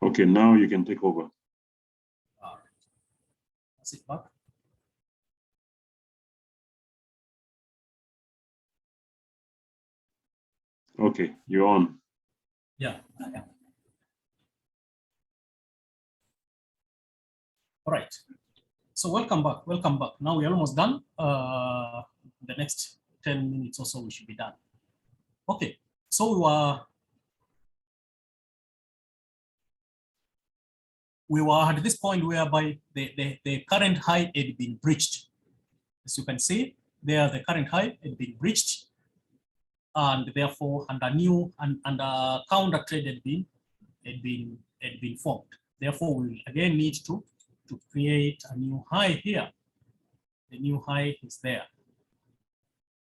Okay, now you can take over. All right. That's it back. Okay, you're on. Yeah, I am. All right. So welcome back. Welcome back. Now we're almost done. The next 10 minutes or so we should be done. Okay. So we were at this point whereby the current high had been breached. As you can see, there the current high had been breached, and therefore a new and a counter trade had been formed. Therefore, we will again need to create a new high here. The new high is there.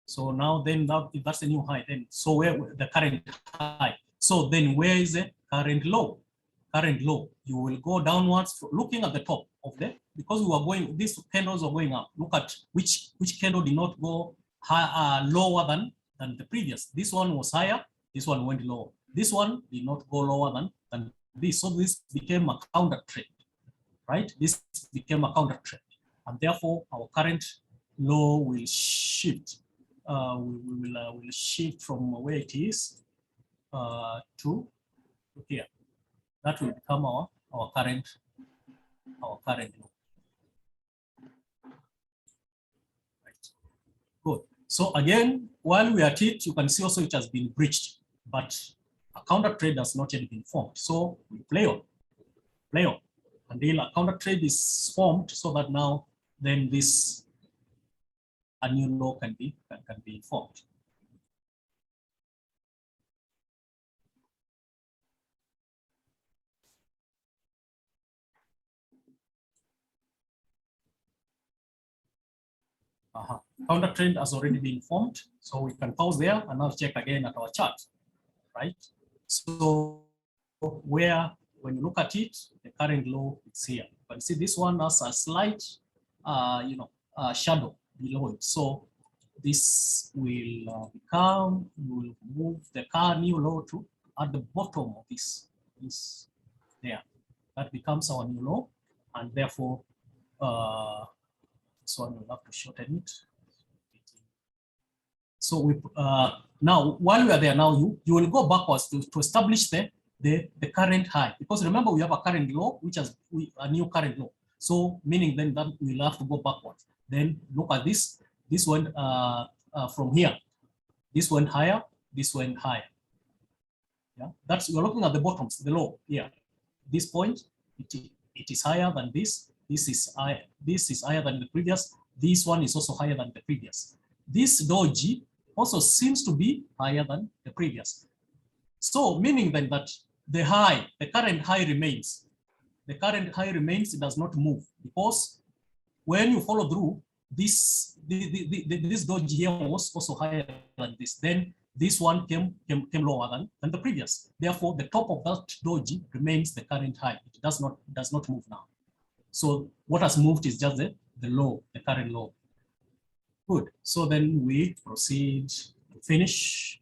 So now then if that's the new high, then so where the current high. So then where is the current low? Current low. You will go downwards looking at the top of the, because we are going, these candles are going up. Look at which candle did not go high, lower than the previous. This one was higher, this one went lower. This one did not go lower than this. So this became a counter trade, right? This became a counter trade. And therefore our current low will shift. We will shift from where it is to here. That will become our current low. Right. Good. So again, while we are at it, you can see also it has been breached, but a counter trade has not yet been formed. So we play on until a counter trade is formed, so that now then this a new law can be formed. Counter trend has already been formed, so we can pause there and now check again at our chart, right? So where, when you look at it, the current low is here. You can see this one has a slight, shadow below it. So this will become, will move the new low to at the bottom of this there. That becomes our new low, and therefore this one we'll have to shorten it. So we now while we are there, now you will go backwards to establish the current high, because remember we have a current low which has a new current low. So meaning then that we'll have to go backwards. Then look at this. This went from here. This went higher. This went higher. Yeah, that's, you're looking at the bottoms, the low here. This point, it is higher than this. This is higher than the previous. This one is also higher than the previous. This doji also seems to be higher than the previous. So meaning then that the high, the current high remains. The current high remains, it does not move, because when you follow through, this doji here was also higher than this. Then this one came lower than the previous. Therefore, the top of that doji remains the current high. It does not move now. So what has moved is just the low, the current low. Good. So then we proceed to finish.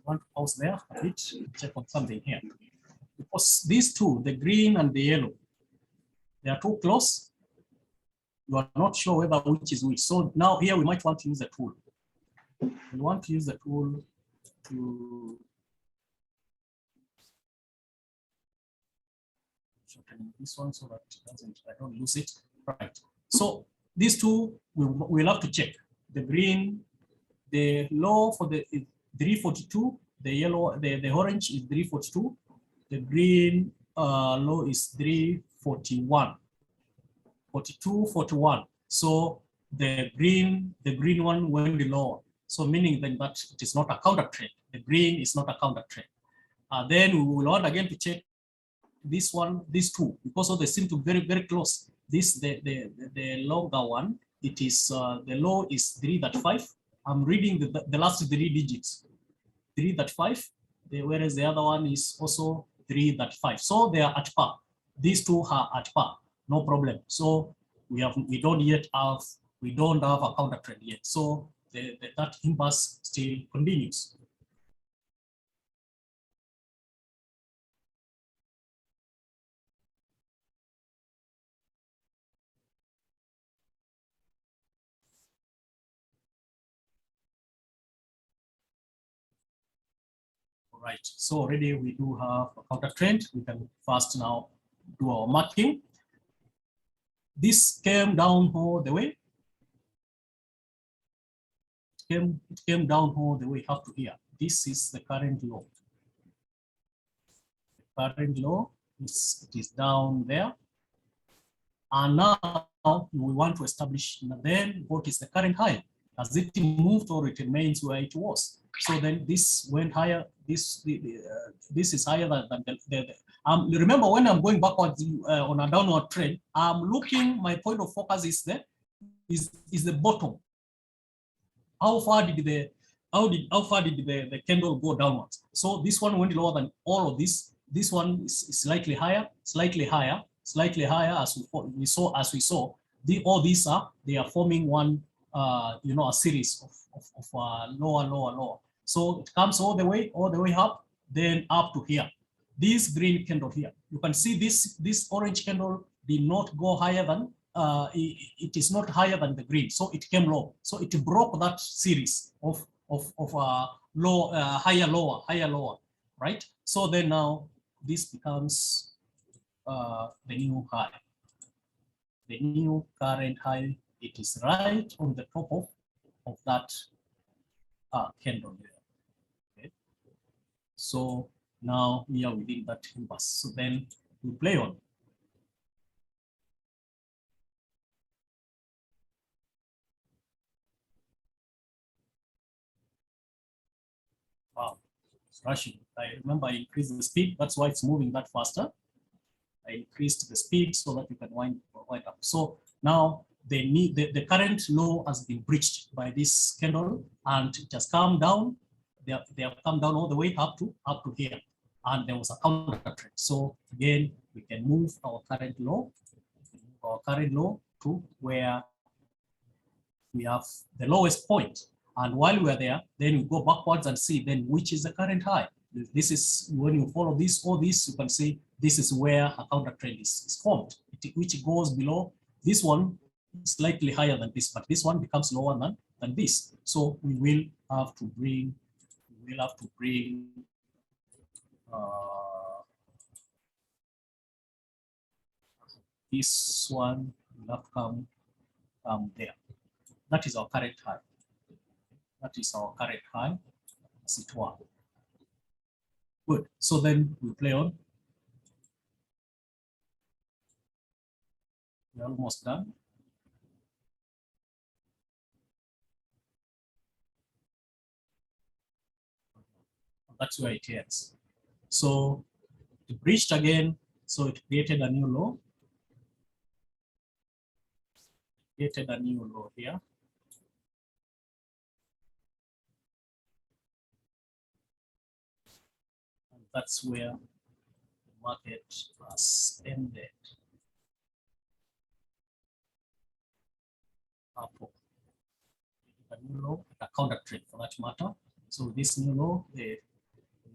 Want to pause there a bit, check on something here. Because these two, the green and the yellow, they are too close. You are not sure whether which is which. So now here we might want to use the tool. We want to use the tool to shorten this one so that I don't lose it. Right. So these two we'll have to check. The green, the low for the 342, the yellow, the orange is 342, the green low is 341, 42, 41. So the green one went lower. So meaning then that it is not a counter trend. The green is not a counter trend. Then we will want again to check this one, these two, because they seem to be very, very close. This the longer one, it is the low is 3.5. I'm reading the last 3 digits, 3.5, whereas the other one is also 3.5. So they are at par. These two are at par, no problem. So we don't have a counter trend yet. So that impasse still continues. Right, so already we do have a counter trend. We can first now do our marking. This came down all the way. It came down all the way up to here. This is the current low. The current low it is down there. And now we want to establish then what is the current high. Has it moved or it remains where it was? So then this went higher. This is higher than the remember, when I'm going backwards on a downward trend, I'm looking. My point of focus is the bottom. How far did the candle go downwards? So this one went lower than all of this. This one is slightly higher, slightly higher, slightly higher, as we saw. All these they are forming one, a series of lower. So it comes all the way up, then up to here. This green candle here, you can see this orange candle did not go higher than it is not higher than the green, so it came low. So it broke that series of low, higher, lower, right? So then now this becomes the new high. The new current high, it is right on the top of that candle there. Okay. So now we are within that impasse. So then we play on. Wow, it's rushing. I remember I increased the speed. That's why it's moving that faster. I increased the speed so that you can wind up. So now the current low has been breached by this candle, and it has come down. They have come down all the way up to here, and there was a counter trend. So again, we can move our current low to where we have the lowest point. And while we're there, then we go backwards and see then which is the current high. This is when you follow all this, you can see this is where a counter trend is formed, which goes below this one, slightly higher than this, but this one becomes lower than this. So we will have to bring this one will have to come there. That is our current high. That is our current high, as it were. Good. So then we play on. We're almost done. That's where it ends. So it breached again. So it created a new low. Created a new low here. That's where the market has ended. Up. A new low, a counter trend for that matter. So this new low, we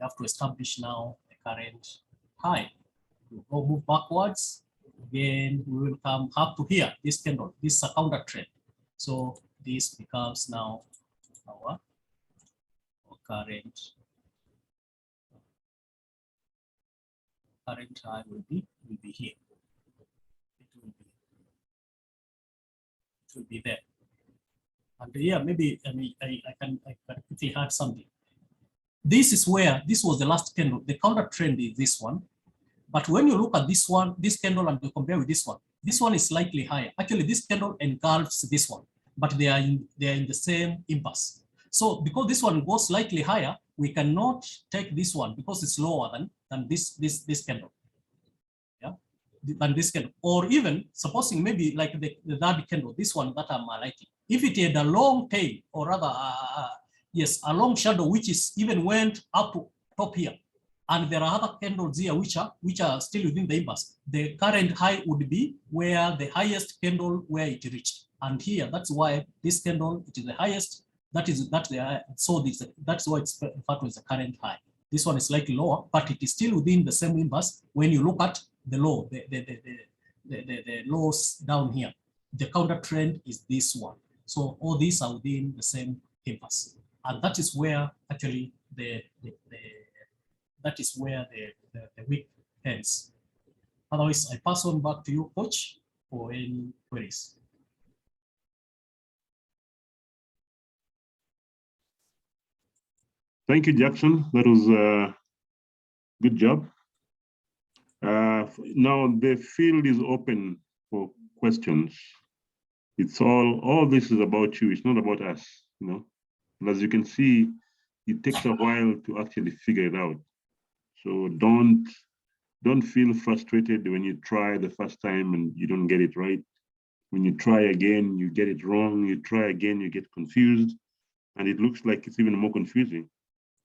have to establish now the current high. We will move backwards. Again, we will come up to here. This candle, this is a counter trend. So this becomes now our current high will be here. It will be there. And yeah, maybe I can quickly add something. This is where this was the last candle. The counter trend is this one. But when you look at this one, this candle, and you compare with this one, This one is slightly higher. Actually, this candle engulfs this one, but they are in the same impasse. So because this one goes slightly higher, we cannot take this one because it's lower than this candle. Yeah, than this candle. Or even supposing maybe like the third candle, this one that I'm highlighting. If it had a long tail, or rather, yes, a long shadow, which is even went up to top here, and there are other candles here which are still within the impasse, the current high would be where the highest candle where it reached. And here, that's why this candle, it is the highest. That's why it's referred to as the current high. This one is slightly lower, but it is still within the same impasse. When you look at the low, the lows down here, the counter trend is this one. So all these are within the same impasse, and that is where actually the week ends. Otherwise, I pass on back to you, Coach, for any queries. Thank you, Jackson. That was a good job. Now the field is open for questions. It's all this is about you. It's not about us, you know. And as you can see, it takes a while to actually figure it out. So don't feel frustrated when you try the first time and you don't get it right. When you try again, you get it wrong. You try again, you get confused, and it looks like it's even more confusing.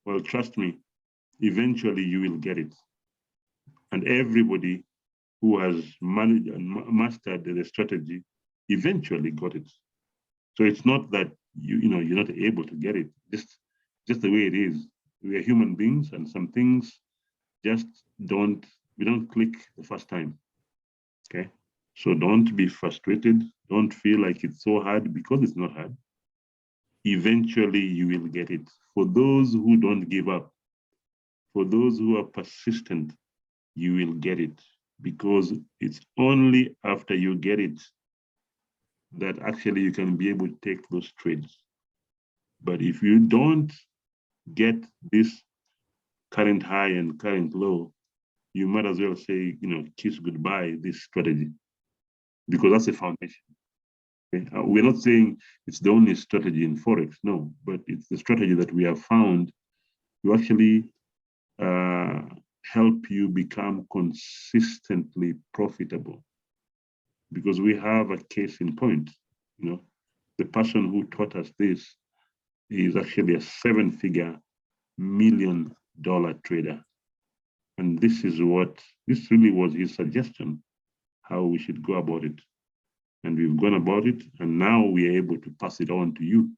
Well, trust me, eventually you will get it. And everybody who has managed and mastered the strategy eventually got it. So it's not that you're not able to get it. Just the way it is. We are human beings, and some things just we don't click the first time. Okay. So don't be frustrated. Don't feel like it's so hard, because it's not hard. Eventually you will get it. For those who don't give up, for those who are persistent, you will get it, because it's only after you get it that actually you can be able to take those trades. But if you don't get this current high and current low, you might as well say, kiss goodbye this strategy, because that's the foundation. Okay? We're not saying it's the only strategy in Forex, no, but it's the strategy that we have found to actually help you become consistently profitable. Because we have a case in point. The person who taught us this is actually a 7-figure $1 million trader. And this really was his suggestion, how we should go about it. And we've gone about it, and now we are able to pass it on to you.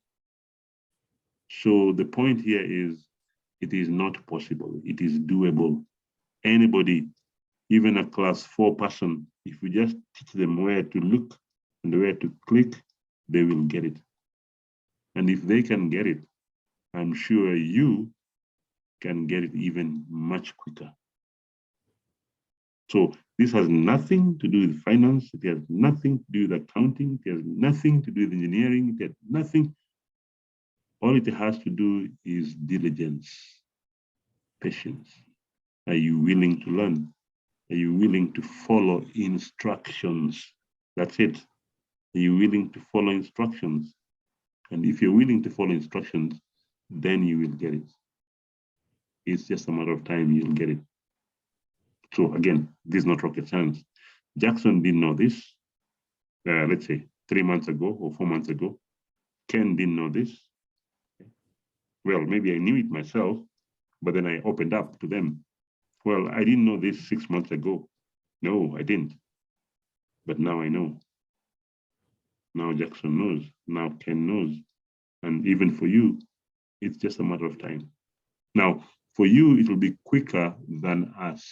So the point here is, it is not possible. It is doable. Anybody, even a class 4 person, if you just teach them where to look and where to click, they will get it. And if they can get it, I'm sure you can get it even much quicker. So this has nothing to do with finance. It has nothing to do with accounting. It has nothing to do with engineering. It has nothing. All it has to do is diligence, patience. Are you willing to learn? Are you willing to follow instructions? That's it. Are you willing to follow instructions? And if you're willing to follow instructions, then you will get it. It's just a matter of time, you'll get it. So again, this is not rocket science. Jackson didn't know this, let's say 3 months ago or 4 months ago. Ken didn't know this. Well, maybe I knew it myself, but then I opened up to them. Well, I didn't know this 6 months ago. No, I didn't. But now I know. Now Jackson knows. Now Ken knows. And even for you, it's just a matter of time. Now, for you, it will be quicker than us.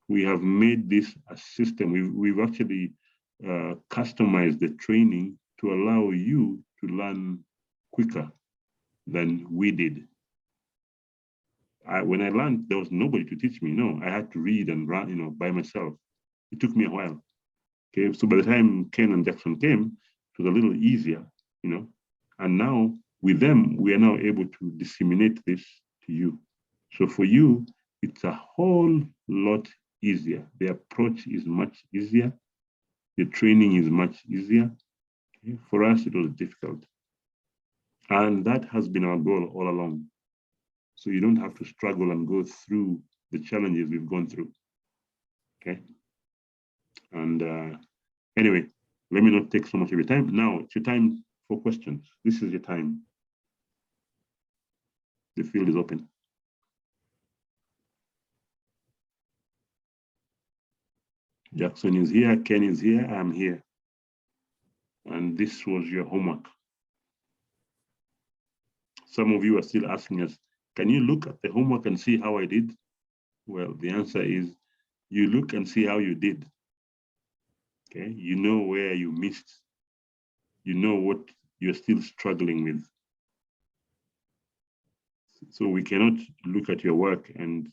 We have made this a system. We've actually customized the training to allow you to learn quicker than we did. When I learned, there was nobody to teach me. No, I had to read and run, by myself. It took me a while. Okay, so by the time Ken and Jackson came, it was a little easier, And now with them, we are now able to disseminate this to you. So for you, it's a whole lot easier. The approach is much easier. the training is much easier. Okay? For us, it was difficult. And that has been our goal all along. So you don't have to struggle and go through the challenges we've gone through. Okay. And anyway, let me not take so much of your time. Now it's your time for questions. This is your time. The field is open. Jackson is here, Ken is here, I'm here. And this was your homework. Some of you are still asking us, can you look at the homework and see how I did? Well, the answer is you look and see how you did. Okay, you know where you missed. You know what you're still struggling with. So we cannot look at your work and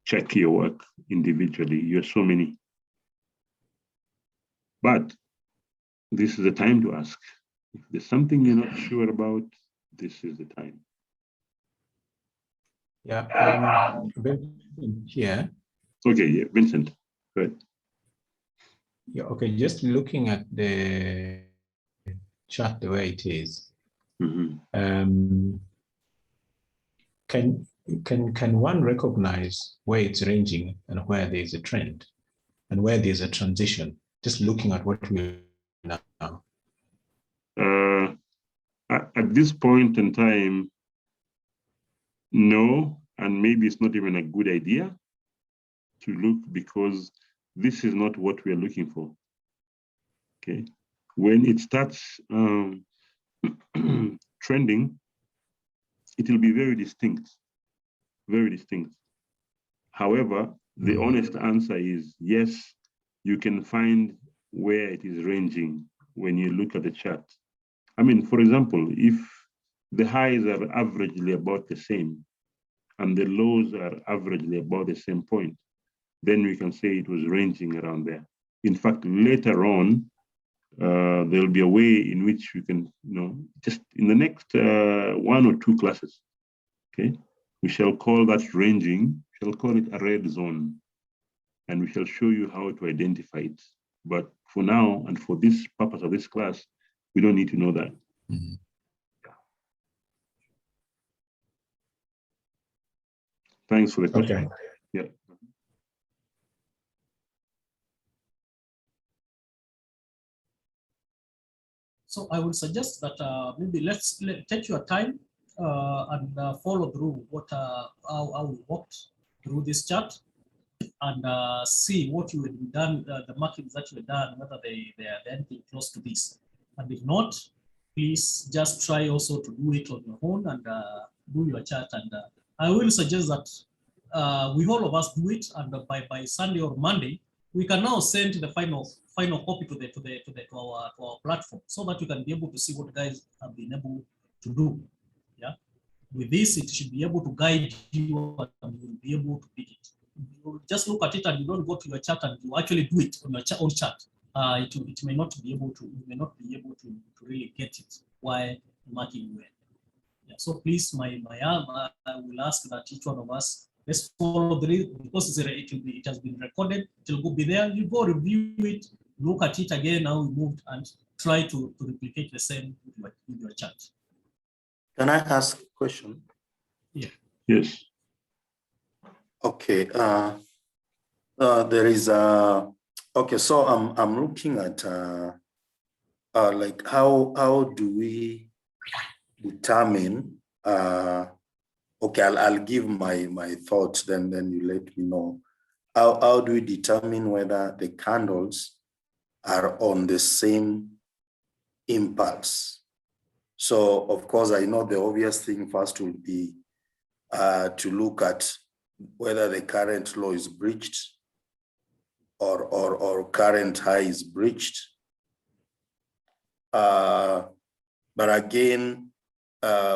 check your work individually. You're so many. But this is the time to ask. If there's something you're not sure about, this is the time. Yeah, Vincent here. Okay, yeah, Vincent, go ahead. Yeah, okay, just looking at the chart the way it is. Mm-hmm. Can one recognize where it's ranging and where there's a trend and where there's a transition? Just looking at what we know now. At this point in time, no, and maybe it's not even a good idea to look because this is not what we're looking for. Okay, when it starts trending, it will be very distinct, very distinct. However, the honest answer is yes, you can find where it is ranging when you look at the chart. I mean, for example, if the highs are averagely about the same and the lows are averagely about the same point, then we can say it was ranging around there. In fact, later on, there'll be a way in which we can, just in the next 1 or 2 classes, okay, we shall call that ranging, we shall call it a red zone, and we shall show you how to identify it. But for now, and for this purpose of this class, we don't need to know that. Mm-hmm. Thanks for the question. Okay. Yeah. So I would suggest that maybe let's take your time and follow through how we walked through this chart and see what you had done, the markings that you had done, whether they are anything close to this. And if not, please just try also to do it on your own and do your chart. And I will suggest that we all of us do it, and by Sunday or Monday, we can now send the final copy to our platform so that you can be able to see what guys have been able to do. Yeah, with this, it should be able to guide you and you will be able to pick it. You just look at it and you don't go to your chart and you actually do it on your own chart. It may not be able to. You may not be able to really get it while marking well. Yeah, so please, I will ask that each one of us, let's follow the, because it has been recorded, it will be there. You go review it, look at it again, how we moved, and try to replicate the same with your chart. Can I ask a question? Yeah. Yes. Okay. There is okay. So I'm looking at like how do we determine? Okay, I'll give my thoughts. Then you let me know. How do we determine whether the candles are on the same impulse? So of course, I know the obvious thing first will be to look at whether the current low is breached or current high is breached. But again,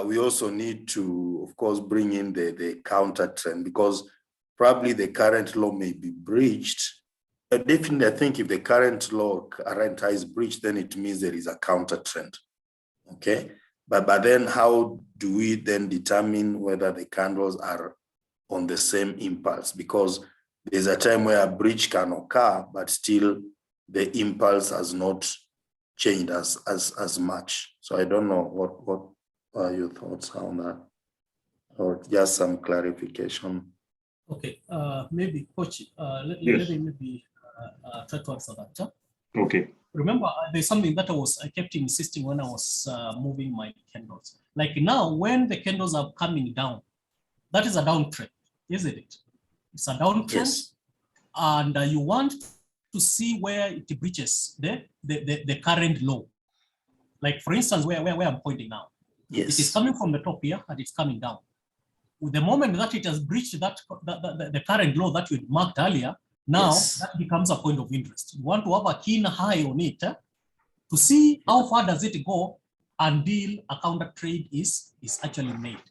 we also need to, of course, bring in the counter trend, because probably the current low may be breached. But definitely, I think if the current low, current high is breached, then it means there is a counter trend. Okay, but then how do we then determine whether the candles are on the same impulse? Because there's a time where a breach can occur, but still the impulse has not changed as much. So I don't know what are your thoughts on that, or just some clarification. Okay, maybe coach, let Yes. me maybe try to answer that. Huh? Okay. Remember, there's something that I kept insisting when I was moving my candles. Like now, when the candles are coming down, that is a downtrend, isn't it? It's a downtrend, Yes. and you want to see where it breaches the current low. Like for instance, where I'm pointing now, Yes. it is coming from the top here and it's coming down. With the moment that it has breached the current low that we marked earlier, now Yes. that becomes a point of interest. You want to have a keen eye on it to see how far does it go until a counter trade is actually made.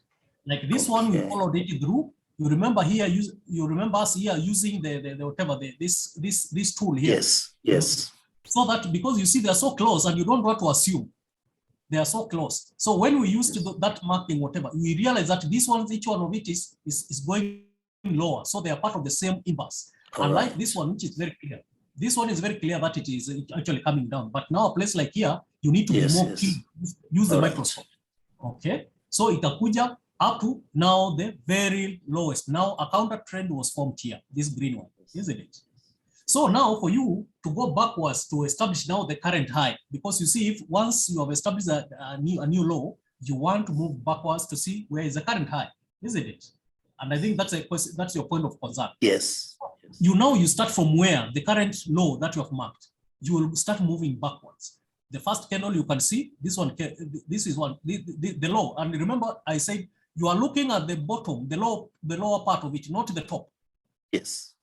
Like this one, we followed it through. You remember here, you remember us here using the whatever this tool here. Yes. Yes. So that because you see they're so close and you don't want to assume they are so close. So when we used that marking, whatever, we realize that this one, each one of it is going lower. So they are part of the same inverse. Unlike this one, which is very clear. This one is very clear that it is actually coming down. But now a place like here, you need to be more keen. Use the microscope. Okay. So itakuja up to now the very lowest. Now a counter trend was formed here, this green one, isn't it? So now for you to go backwards to establish now the current high, because you see if once you have established a new low, you want to move backwards to see where is the current high, isn't it? And I think that's your point of concern. Yes. You start from where the current low that you have marked, you will start moving backwards. The first candle you can see, this one, this is one, the low. And remember I said, you are looking at the bottom, the lower part of it, not the top. Yes.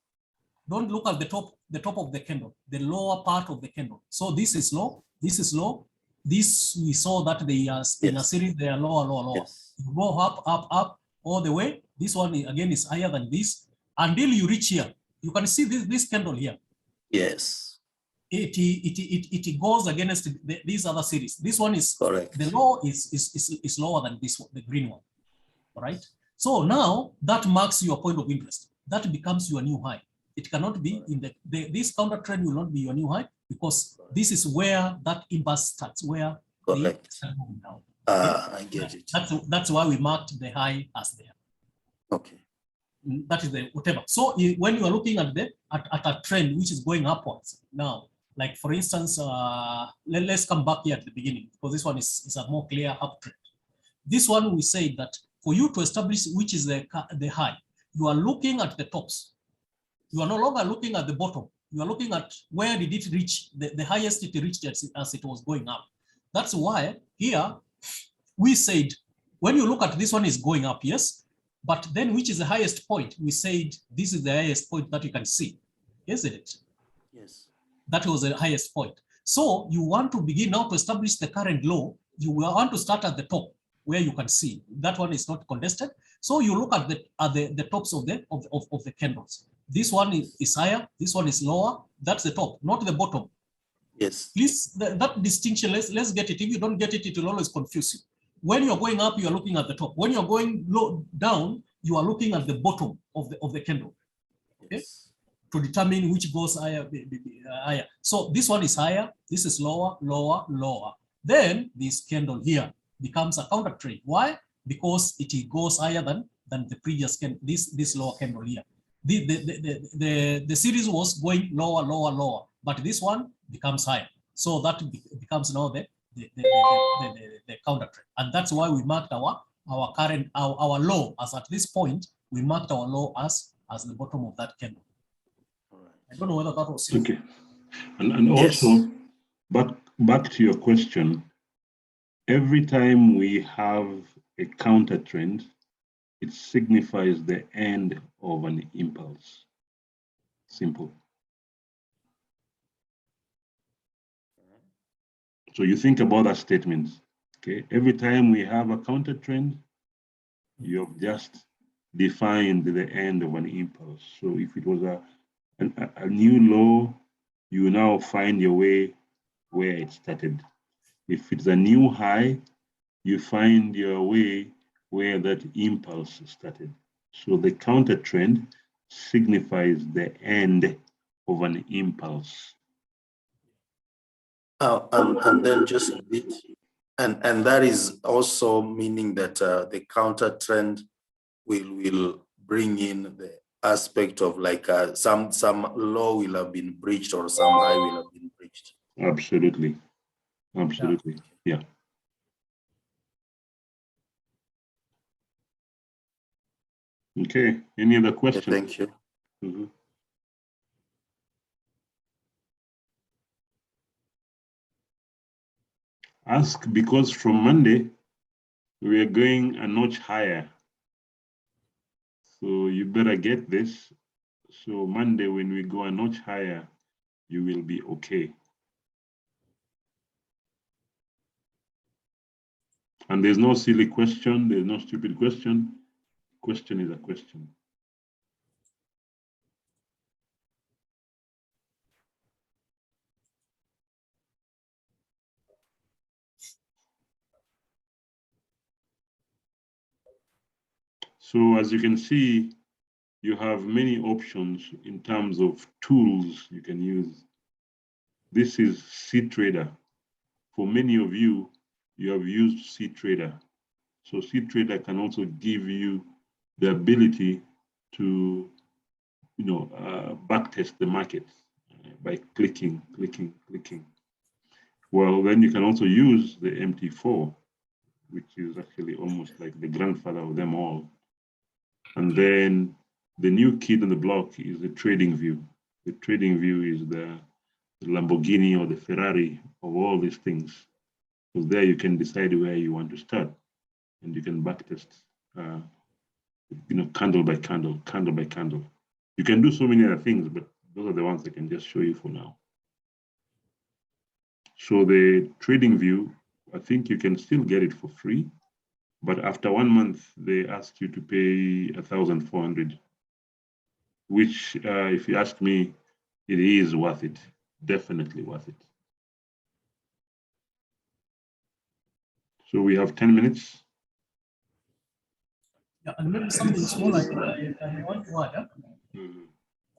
Don't look at the top of the candle, the lower part of the candle. So this is low, this is low. This we saw that they are in a series, they are lower, lower, lower. Yes. You go up, up, up all the way. This one again is higher than this until you reach here. You can see this candle here. Yes. It goes against these other series. This one is correct. The low is lower than this one, the green one. All right. So now that marks your point of interest. That becomes your new high. It cannot be in this counter trend will not be your new high because this is where that inverse starts, where they start moving down. I get it. That's why we marked the high as there. Okay. That is the whatever. So when you are looking at a trend which is going upwards now, like for instance, let's come back here at the beginning because this one is a more clear uptrend. This one we say that for you to establish which is the high, you are looking at the tops. You are no longer looking at the bottom. You are looking at where did it reach, the highest it reached as it was going up. That's why here we said, when you look at this one is going up, yes, but then which is the highest point? We said this is the highest point that you can see, isn't it? Yes. That was the highest point. So you want to begin now to establish the current low. You want to start at the top where you can see. That one is not contested. So you look at the tops of the candles. This one is higher, this one is lower. That's the top, not the bottom. Yes. Please, that distinction, let's get it. If you don't get it, it will always confuse you. When you're going up, you are looking at the top. When you're going down, you are looking at the bottom of the candle. Okay? Yes. To determine which goes higher, higher. So this one is higher, this is lower, lower, lower. Then this candle here becomes a counter trade. Why? Because it goes higher than the previous candle, this lower candle here. The series was going lower, lower, lower, but this one becomes higher. So that becomes now the counter trend. And that's why we marked our low as at this point, we marked our low as the bottom of that candle. I don't know whether that was okay. And also yes. back to your question, every time we have a counter trend, it signifies the end of an impulse. Simple. So you think about that statement, okay? Every time we have a counter trend, you have just defined the end of an impulse. So if it was a new low, you now find your way where it started. If it's a new high, you find your way where that impulse started. So the counter trend signifies the end of an impulse. And then just a bit, and that is also meaning that the counter trend will bring in the aspect of like some low will have been breached or some high will have been breached. Absolutely. Absolutely. Yeah. Okay. Any other questions? Thank you. Mhm. Ask because from Monday, we are going a notch higher. So you better get this. So Monday, when we go a notch higher, you will be okay. And there's no silly question. There's no stupid question. Question is a question. So as you can see, you have many options in terms of tools you can use. This is CTrader. For many of you, you have used CTrader. So CTrader can also give you the ability to, backtest the market by clicking. Well, then you can also use the MT4, which is actually almost like the grandfather of them all. And then the new kid on the block is the trading view. The trading view is the Lamborghini or the Ferrari of all these things. Because there you can decide where you want to start, and you can backtest, candle by candle, candle by candle. You can do so many other things, but those are the ones I can just show you for now. So the trading view, I think you can still get it for free, but after 1 month, they ask you to pay 1,400, which, if you ask me, it is worth it, definitely worth it. So we have 10 minutes. Yeah, and maybe something small I want to add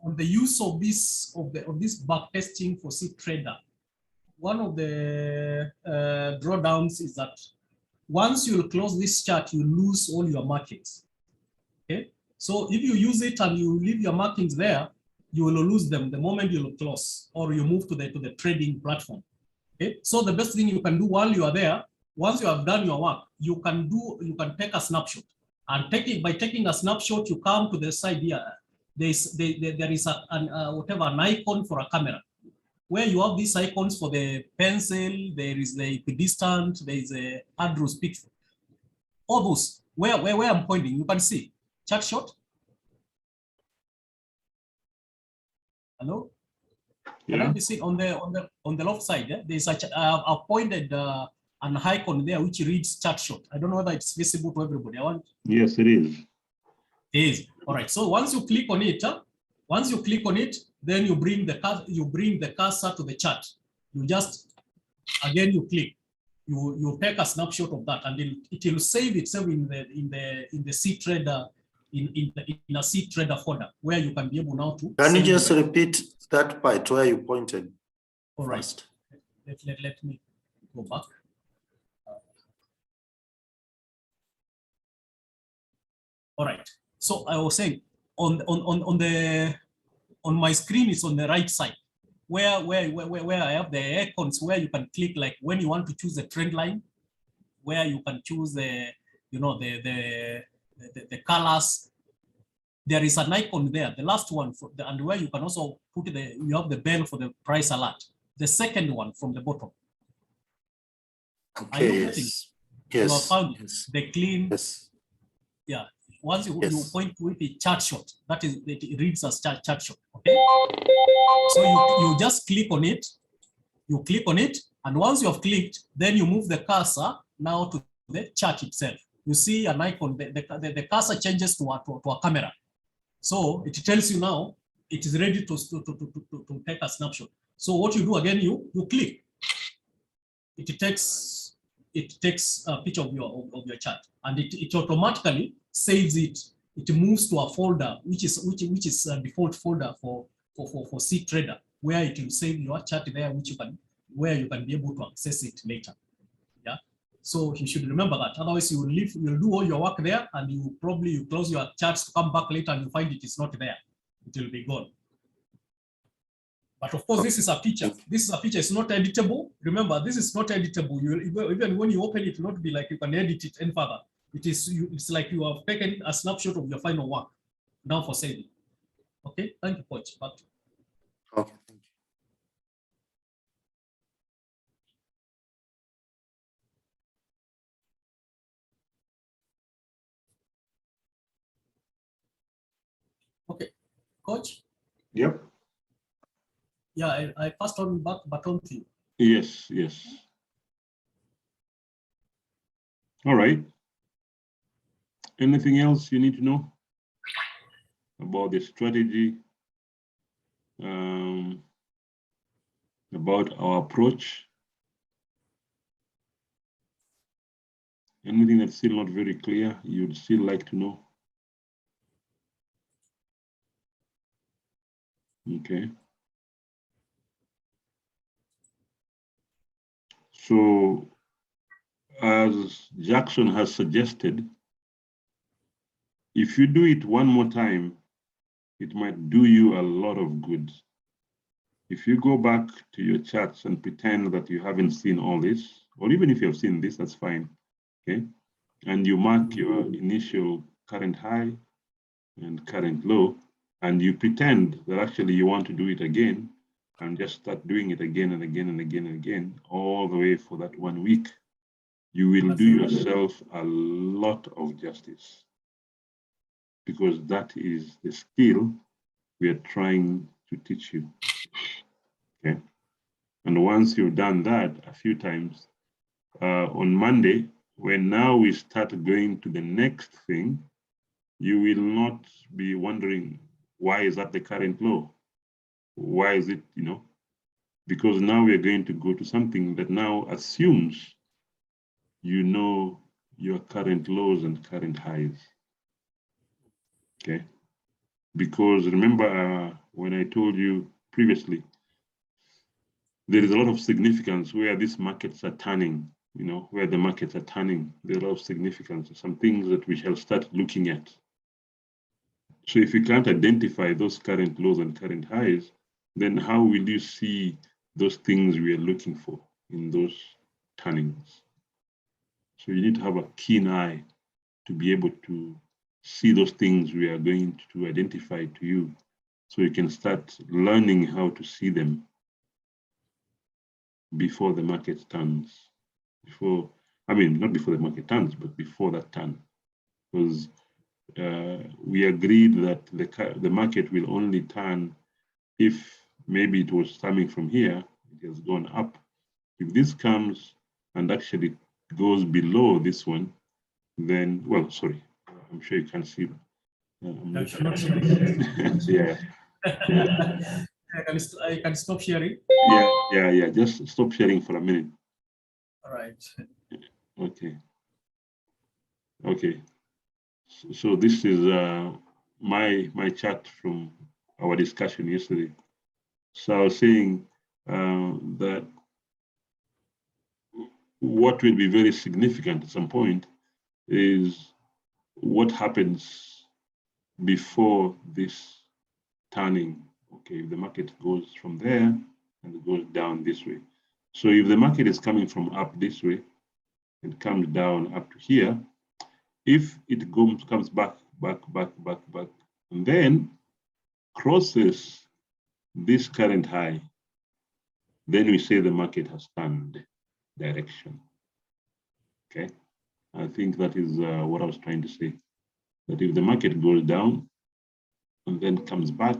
on the use of this backtesting for CTrader. One of the drawdowns is that once you close this chart, you lose all your markings. Okay, so if you use it and you leave your markings there, you will lose them the moment you close or you move to the trading platform. Okay, so the best thing you can do while you are there, once you have done your work, you can take a snapshot, and by taking a snapshot, you come to the side here. There is an icon for a camera, where you have these icons for the pencil. There is the equidistant. There is a Andrew's picture. All those where I'm pointing, you can see chart shot. Hello. Yeah. Can I be seen on the left side? Yeah? There's I've pointed an icon there which reads chart shot. I don't know whether it's visible to everybody. Yes, it is. It is. All right. So once you click on it, then you bring the cursor to the chart. You just you click. You take a snapshot of that, and it will save itself in the CTrader in a CTrader folder where you can be able now to. Can you just repeat that part where you pointed? All right. Let me go back. All right. So I was saying on my screen is on the right side, where I have the icons where you can click, like when you want to choose a trend line, where you can choose the colors. There is an icon there, the last one, and where you can also put you have the bell for the price alert. The second one from the bottom. Okay. Yes. You have found the clean. Yes. Yeah. Once you point with the chart shot, it reads as chart shot. Okay. So you just click on it. You click on it, and once you have clicked, then you move the cursor now to the chart itself. You see an icon. The cursor changes to a camera. So it tells you now it is ready to take a snapshot. So what you do again, you click. It takes a picture of your chart, and it automatically saves it it moves to a folder which is a default folder for C Trader, where it will save your chart there, where you can be able to access it later. Yeah. So you should remember that. Otherwise, you'll do all your work there, and you close your charts to come back later, and you find it is not there. It will be gone. But of course, this is a feature. This is a feature. It's not editable. Remember, this is not editable. Even when you open it, it will not be like you can edit it any further. It's like you have taken a snapshot of your final work now for saving. Okay, thank you, Coach. Back to you. Okay, thank you. Okay, Coach. Yep. Yeah, I passed on baton to you. Yes, yes. All right. Anything else you need to know about the strategy, about our approach? Anything that's still not very clear, you'd still like to know? Okay. So, as Jackson has suggested, if you do it one more time, it might do you a lot of good. If you go back to your charts and pretend that you haven't seen all this, or even if you have seen this, that's fine, okay? And you mark your initial current high and current low, and you pretend that actually you want to do it again, and just start doing it again and again and again and again, all the way for that 1 week, you will do yourself a lot of justice, because that is the skill we are trying to teach you. Okay. And once you've done that a few times, on Monday, when now we start going to the next thing, you will not be wondering, why is that the current low? Why is it, because now we're going to go to something that now assumes you know your current lows and current highs. Okay. Because remember when I told you previously, there is a lot of significance where these markets are turning, where the markets are turning. There's a lot of significance, some things that we shall start looking at. So if you can't identify those current lows and current highs, then how will you see those things we are looking for in those turnings? So you need to have a keen eye to be able to see those things we are going to identify to you, so you can start learning how to see them before the market turns. Not before the market turns, but before that turn. Because we agreed that the market will only turn if maybe it was coming from here, it has gone up. If this comes and actually goes below this one, then, well, sorry, I'm sure you can see. Yeah. I can stop sharing. Yeah. Just stop sharing for a minute. All right. Okay. So this is my chat from our discussion yesterday. So I was saying that what will be very significant at some point is what happens before this turning. Okay, if the market goes from there and it goes down this way. So if the market is coming from up this way and comes down up to here, if it comes back, and then crosses this current high, then we say the market has turned direction. Okay, I think that is what I was trying to say. That if the market goes down and then comes back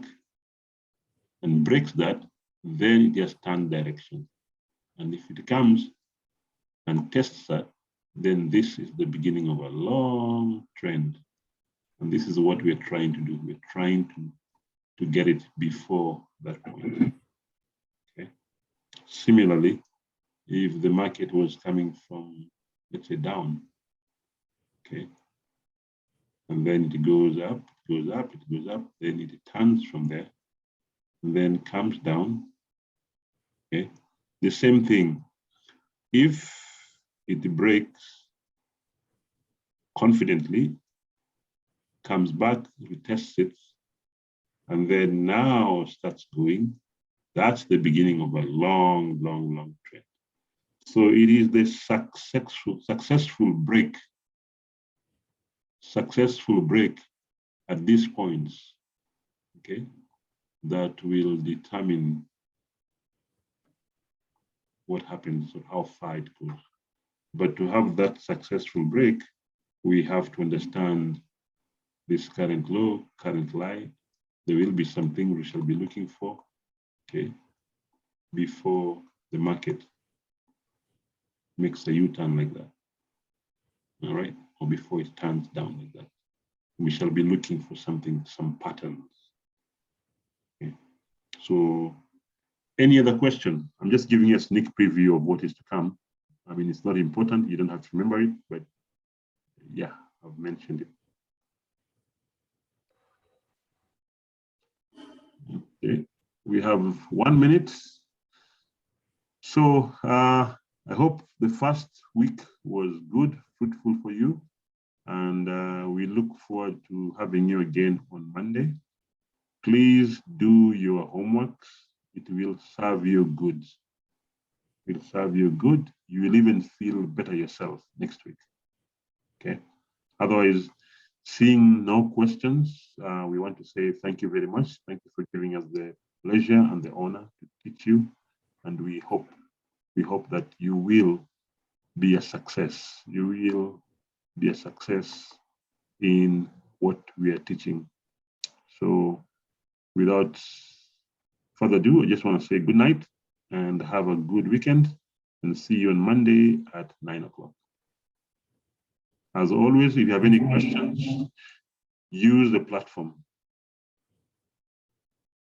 and breaks that, then it has turned direction. And if it comes and tests that, then this is the beginning of a long trend. And this is what we're trying to do. We're trying to get it before that point. Okay. Similarly, if the market was coming from, let's say, down, okay, and then it goes up, it goes up, it goes up, then it turns from there, and then comes down. Okay, the same thing. If it breaks confidently, comes back, retests it, and then now starts going, that's the beginning of a long, long, long trend. So it is the successful break at these points, okay, that will determine what happens or how far it goes. But to have that successful break, we have to understand this current low, current high. There will be something we shall be looking for, okay, before the market makes a U-turn like that, all right, or before it turns down like that. We shall be looking for something, some patterns. Okay. So any other question? I'm just giving you a sneak preview of what is to come. I mean, it's not important. You don't have to remember it, but yeah, I've mentioned it. Okay, we have 1 minute. So I hope the first week was good, fruitful for you. And we look forward to having you again on Monday. Please do your homework. It will serve you good. It will serve you good. You will even feel better yourself next week. Okay. Otherwise, seeing no questions, we want to say thank you very much. Thank you for giving us the pleasure and the honor to teach you. And we hope that you will be a success. You will be a success in what we are teaching. So without further ado, I just want to say good night and have a good weekend, and see you on Monday at 9 o'clock. As always, if you have any questions, use the platform.